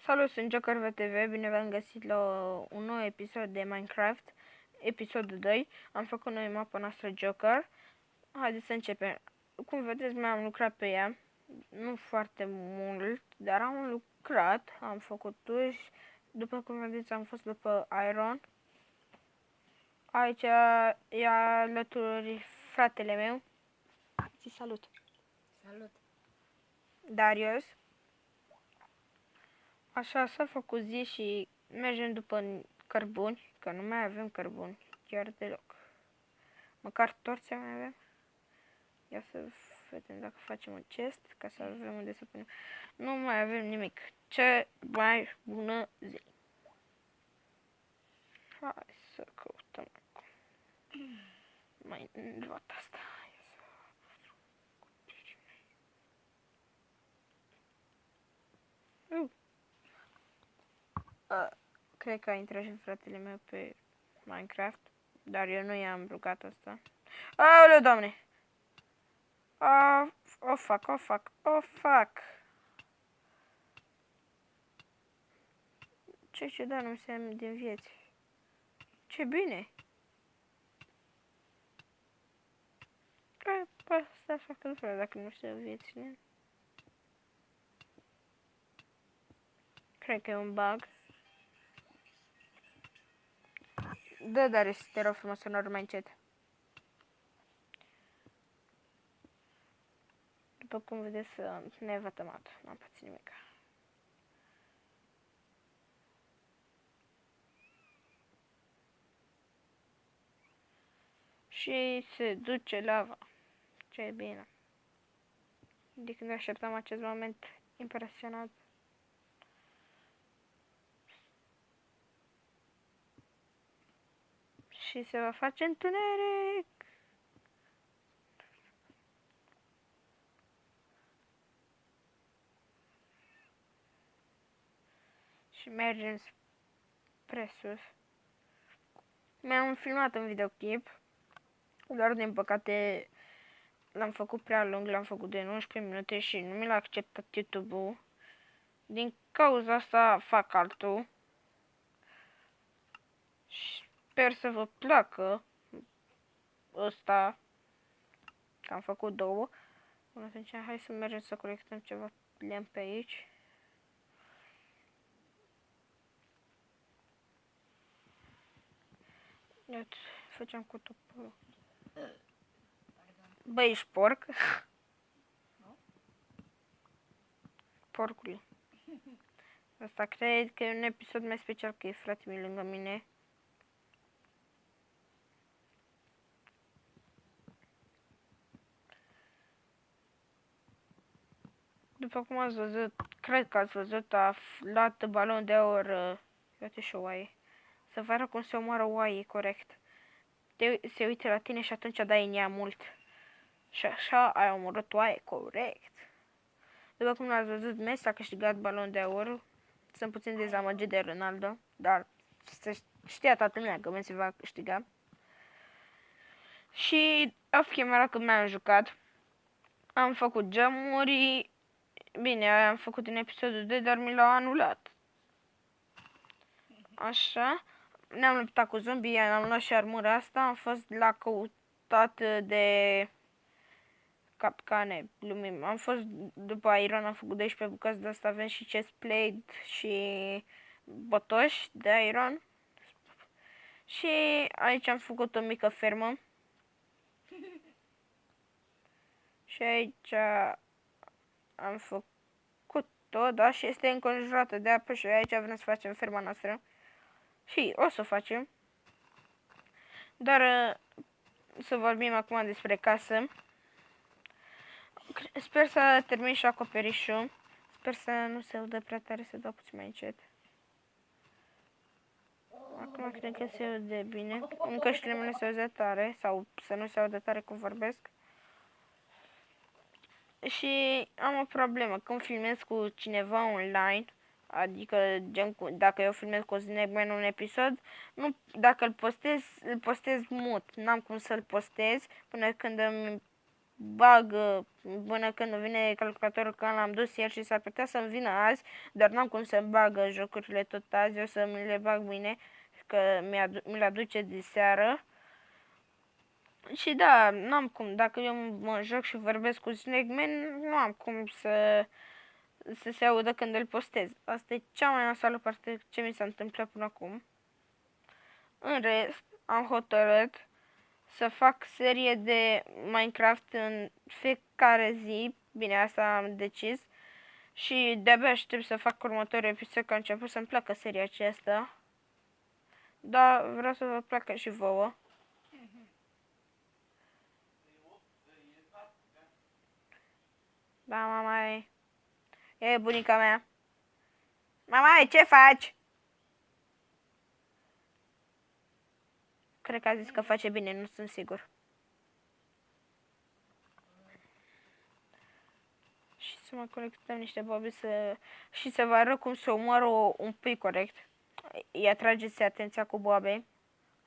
Salut, sunt Joker VTV, bine v-am găsit la un nou episod de Minecraft, episodul 2. Am făcut noi mapa noastră Joker. Haideți să începem. Cum vedeți, mi-am lucrat pe ea, nu foarte mult, dar am lucrat, am făcut uși. După cum vedeți, am fost după Iron. Aici e alături fratele meu. Zi salut! Salut! Darius. Așa s-a făcut zi și mergem după cărbuni, că nu mai avem cărbuni, chiar deloc. Măcar torțe mai avem. Ia să vedem dacă facem un chest, ca să avem unde să punem. Nu mai avem nimic. Ce mai bună zi. Hai să căutăm acum. Mai luat asta. Cred că a intrat și fratele meu pe Minecraft, dar eu nu i-am rugat asta. Aoleu, doamne! Oh, fuck. Ce ciudat, nu se din vieți. Ce bine! Asta așa că nu vreau dacă nu se viețile. Cred că e un bug. Dă, Darius, te rog frumos să nu mai încet. După cum vedeți, ne vătămat. N-am pățit nimic. Și se duce lava. Ce bine. De când așteptam acest moment impresionat. Și se va face întuneric. Și mergem spre sus. Mi-am filmat un videoclip, dar din păcate l-am făcut prea lung, l-am făcut de 19 minute și nu mi l-a acceptat YouTube-ul. Din cauza asta fac altul. Sper să vă placă ăsta, că am făcut două. Bun, atunci hai să mergem să colectăm ceva lemn pe aici. Iată, facem cu toporul. Băi, ești porc? Porcule. Asta cred că e un episod mai special, că e fratele meu lângă mine. După cum ați văzut, cred că ați văzut, a luat balon de aur. Uite și o oaie. Să vă arăt cum se omoară o oaie, corect. Se uită la tine și atunci dai în ea mult. Și așa ai omorât oaie, corect. După cum ați văzut, Messi a câștigat balon de aur. Sunt puțin dezamăgit de Ronaldo, dar știa toată lumea că Messi va câștiga. Și off camera când mi-am jucat, am făcut geamuri. Bine, am făcut în episodul 2, dar mi l-au anulat. Așa. Ne-am luptat cu zombie, am luat și armura asta, am fost la căutat de capcane, glumim. Am fost după Iron, am făcut 12 bucăți, de asta avem și chestplate și botoși de Iron. Și aici am făcut o mică fermă. Și aici am făcut-o, da, și este înconjurată de apă și aici vrem să facem ferma noastră. Și o să o facem. Dar să vorbim acum despre casă. Sper să termin și acoperișul. Sper să nu se audă prea tare, să dau puțin mai încet. Acum cred că se aude bine. În căștile mele se aude tare, sau să nu se audă tare cum vorbesc. Și am o problemă, când filmez cu cineva online, adică gen dacă eu filmez cu Snackman un episod, nu, dacă îl postez mut, n-am cum să-l postez până când îmi bag până când vine calculatorul, că l-am dus ieri și s-ar putea să-mi vină azi, dar n-am cum să-mi bag jocurile tot azi, o să mi le bag mâine, că mi le aduce de seară. Și da, n-am cum, dacă eu mă joc și vorbesc cu Snakeman, nu am cum să se audă când îl postez. Asta e cea mai nasoală parte ce mi s-a întâmplat până acum. În rest, am hotărât să fac serie de Minecraft în fiecare zi. Bine, asta am decis. Și de-abia aștept să fac următorul episod, că a început să-mi placă seria aceasta. Dar vreau să vă placă și vouă. Da, mama, e bunica mea. Mama, ce faci? Cred că a zis că face bine, nu sunt sigur. Și să mă colectăm niște bobe și să vă arăt cum să omoară un pui corect. Îi atrageți atenția cu boabe.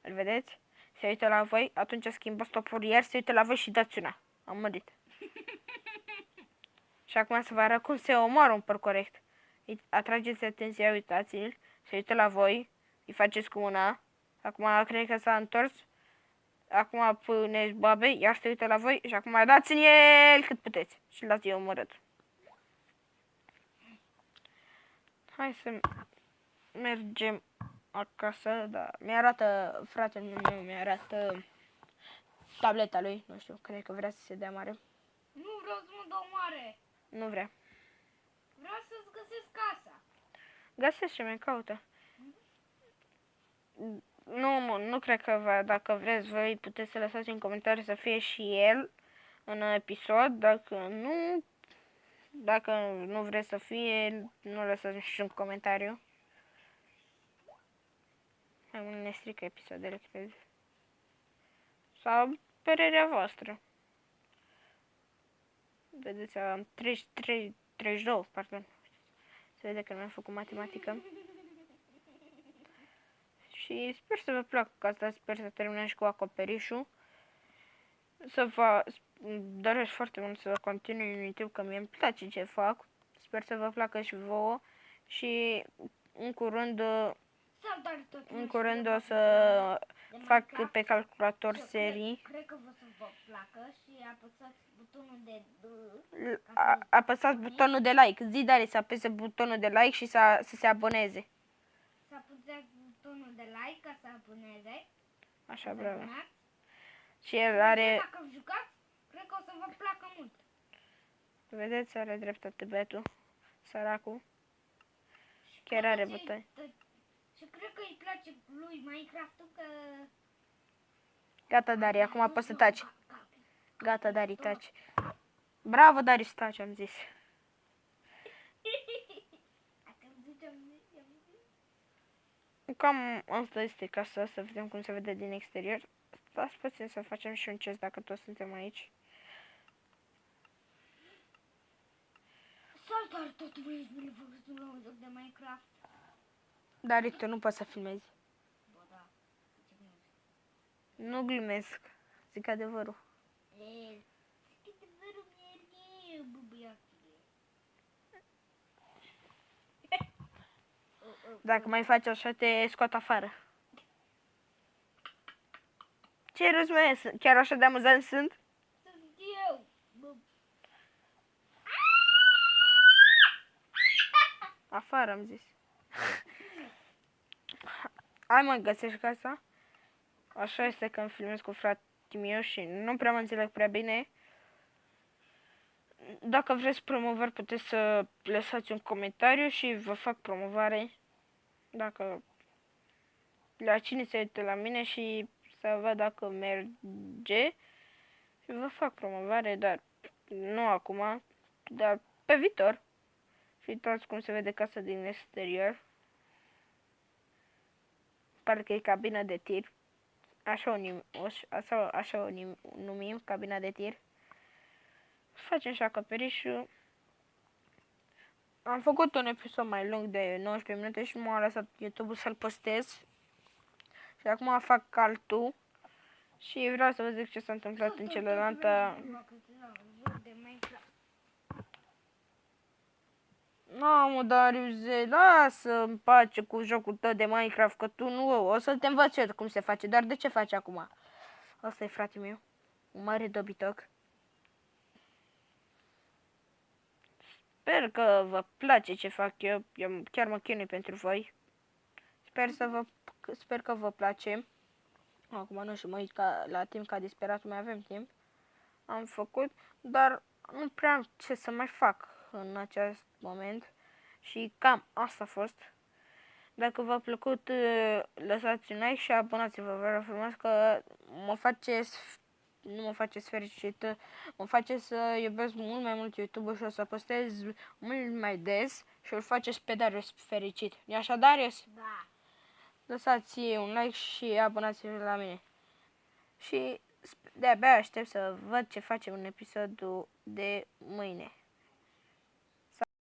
Îl vedeți? Se uită la voi, atunci schimbă stopul, iar se uită la voi și dați una. Am murit. Și acum să vă arăt cum se omoară un păr corect. Îi atrageți atenția, uitați-l, se uită la voi, îi faceți cu una. Acum cred că s-a întors. Acum puneți boabe, iar se uită la voi și acum dați în el cât puteți. Și l-ați omorât. Hai să mergem acasă, da. Mi-arată fratele meu, mi-arată tableta lui, nu știu, cred că vrea să se dea mare. Nu vreau să mă dau mare. Nu vrea. Vreau să-ți găsesc casa. Găsește, mai caută. Nu cred că va, dacă vreți voi puteți să lăsați în comentarii să fie și el în episod, dacă nu vreți să fie, nu lăsați niciun comentariu. Mai mult ne strică episoadele, cred. Sau părerea voastră. Vedeți, am 32, pardon. Se vede că nu am făcut matematică. Și sper să vă placă asta, sper să terminăm și cu acoperișul. Să vă doresc foarte mult să continui în YouTube, că mie îmi place ce fac. Sper să vă placă și vouă. Și în curând o să fac pe calculator serii. Cred că vă să vă placă și apăsați butonul de Apăsați butonul de like. Zi, Dari, să apese butonul de like și să se aboneze. Să apăsați butonul de like ca să aboneze. Așa, bravo. Și el are... Dacă jucați, cred că o să vă placă mult. Vedeți, are dreptate băiatul, săracul. Chiar are butoni. Și cred că îi place lui Minecraft-ul că... Gata, Dari, acum poți să taci. Gata, Dari, taci. Bravo, Dari, să taci, am zis. Cam asta este casa, să vedem cum se vede din exterior. Stați puțin să facem și un chest dacă toți suntem aici. Salutare tot băieți, bine vă găsim la un joc de Minecraft. Dar tu nu poți să filmezi. Bă, da. Nu glumesc. Zic adevărul. Zic adevărul mereu, bă, băiatule. Dacă mai faci așa, te scot afară. Ce râzi, mă? Chiar așa de amuzant sunt? Sunt eu, bă. Afară, am zis. Hai, mă, găsești casa? Așa este când filmez cu fratele meu și nu prea mă înțeleg prea bine. Dacă vreți promovări, puteți să lăsați un comentariu și vă fac promovare. Dacă la cine se uită la mine și să văd dacă merge. Și vă fac promovare, dar nu acum, dar pe viitor. Și uitați cum se vede casa din exterior. Parcă e cabina de tir. Așa o numim, cabina de tir. Facem și acoperișul. Am făcut un episod mai lung de 19 minute și m-a lăsat YouTube-ul să-l postez. Și acum fac altul. Și vreau să vă zic ce s-a întâmplat în celălaltă. Joc de Minecraft. Mamă, Dariuze, lasă-mi pace cu jocul tău de Minecraft, că tu nu o să te învăț eu cum se face, dar de ce faci acum? Asta e frate meu, un mare dobitoc. Sper că vă place ce fac eu chiar mă chinui pentru voi. Sper că vă place. Acum nu știu, mă uit la timp ca disperat, mai avem timp. Am făcut, dar nu prea am ce să mai fac în acest moment. Și cam asta a fost. Dacă v-a plăcut, lăsați un like și abonați-vă, vă rog frumos, că nu mă faceți fericită, mă face să iubesc mult mai mult YouTube-ul și o să postez mult mai des și îl faceți pe Darius fericit. E așa, Darius? Da. Lăsați un like și abonați-vă la mine. Și de-abia aștept să văd ce facem în episodul de mâine.